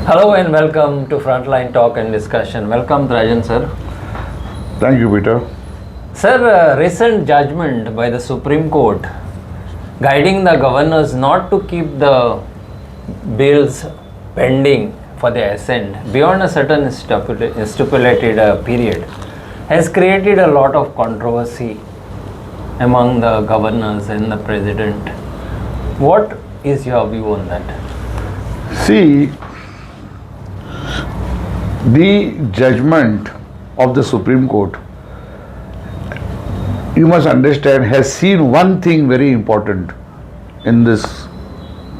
Hello and welcome to Frontline Talk and Discussion. Welcome, Trajan sir. Thank you, Peter. Sir, recent judgment by the Supreme Court guiding the governors not to keep the bills pending for the assent beyond a certain stipulated period has created a lot of controversy among the governors and the president. What is your view on that? See, the judgment of the Supreme Court, you must understand, has seen one thing very important in this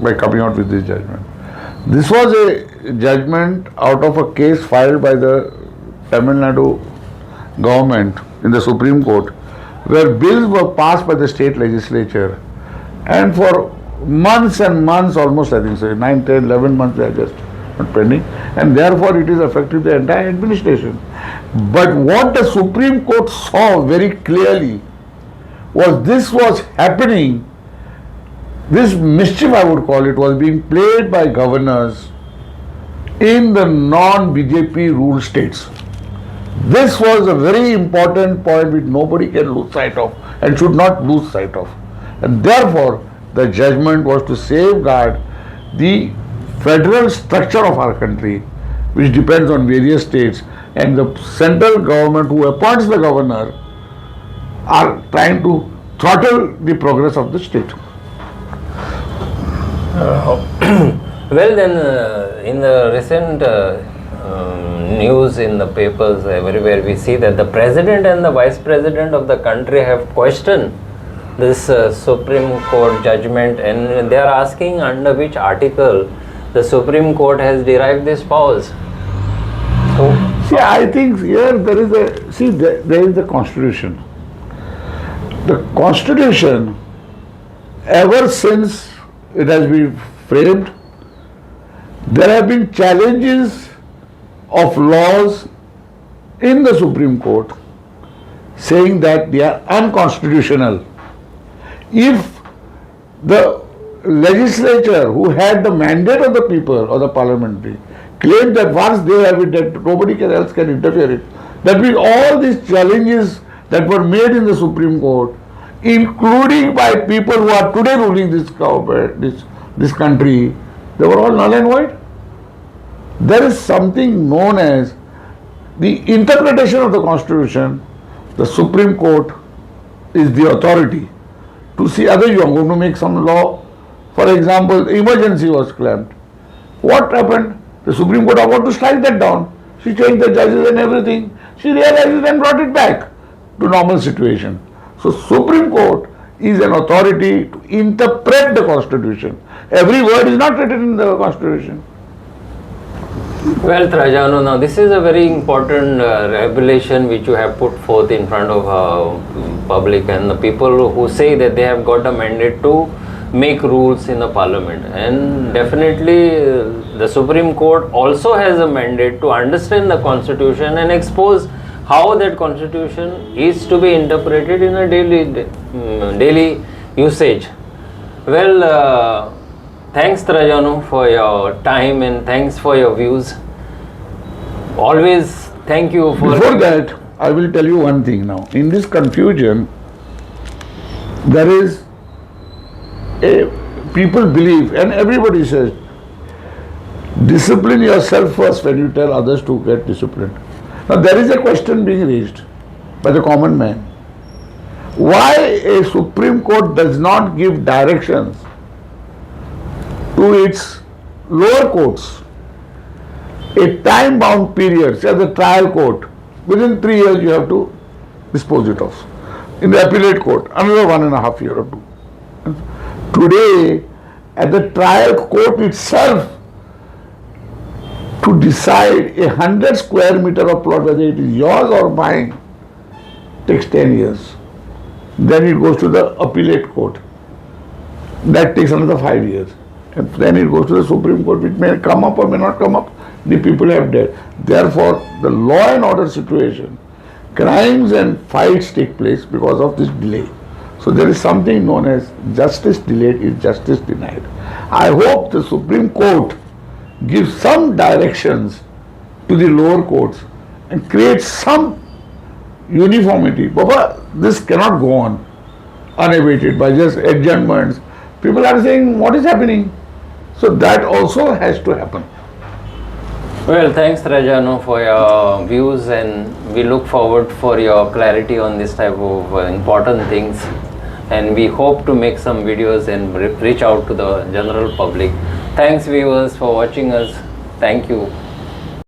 by coming out with this judgment. This was a judgment out of a case filed by the Tamil Nadu government in the Supreme Court, where bills were passed by the state legislature, and for months and months, almost I think so, 9, 10, 11 months they are just not pending, and therefore it is affecting the entire administration. But what the Supreme Court saw very clearly was this was happening, this mischief I would call it, was being played by governors in the non-BJP ruled states. This was a very important point which nobody can lose sight of and should not lose sight of. And therefore, the judgment was to safeguard the federal structure of our country, which depends on various states, and the central government who appoints the governor are trying to throttle the progress of the state. Well then, in the recent news in the papers everywhere, we see that the president and the vice president of the country have questioned this Supreme Court judgment, and they are asking under which article the Supreme Court has derived this powers. So, see, I think here there is there is the Constitution. The Constitution, ever since it has been framed, there have been challenges of laws in the Supreme Court saying that they are unconstitutional. If the legislature who had the mandate of the people or the parliamentary claimed that once they have it, that nobody else can interfere it, that means all these challenges that were made in the Supreme Court, including by people who are today ruling this government, this country, they were all null and void. There is something known as the interpretation of the Constitution. The Supreme Court is the authority to see whether you are going to make some law. For example, emergency was claimed. What happened? The Supreme Court wanted to strike that down. She changed the judges and everything. She realized it and brought it back to normal situation. So Supreme Court is an authority to interpret the Constitution. Every word is not written in the Constitution. well, Trajano, now this is a very important revelation which you have put forth in front of public and the people who say that they have got a mandate to make rules in the parliament, and definitely the Supreme Court also has a mandate to understand the Constitution and expose how that Constitution is to be interpreted in a daily usage. Well, thanks Trajano for your time and thanks for your views. Always thank you for... Before that, I will tell you one thing now. In this confusion, there is people believe, and everybody says, discipline yourself first when you tell others to get disciplined. Now there is a question being raised by the common man. Why a Supreme Court does not give directions to its lower courts, a time-bound period, say the trial court, within 3 years you have to dispose it off. In the appellate court, another 1.5 years or 2. Today, at the trial court itself, to decide 100 square meter of plot, whether it is yours or mine, takes 10 years. Then it goes to the appellate court. That takes another 5 years. And then it goes to the Supreme Court, which may come up or may not come up. The people have died. Therefore, the law and order situation, crimes and fights take place because of this delay. So there is something known as justice delayed is justice denied. I hope the Supreme Court give some directions to the lower courts and create some uniformity. Baba, this cannot go on unabated by just adjournments. People are saying, what is happening? So that also has to happen. Well, thanks Rajano for your views, and we look forward for your clarity on this type of important things, and we hope to make some videos and reach out to the general public. Thanks viewers for watching us. Thank you.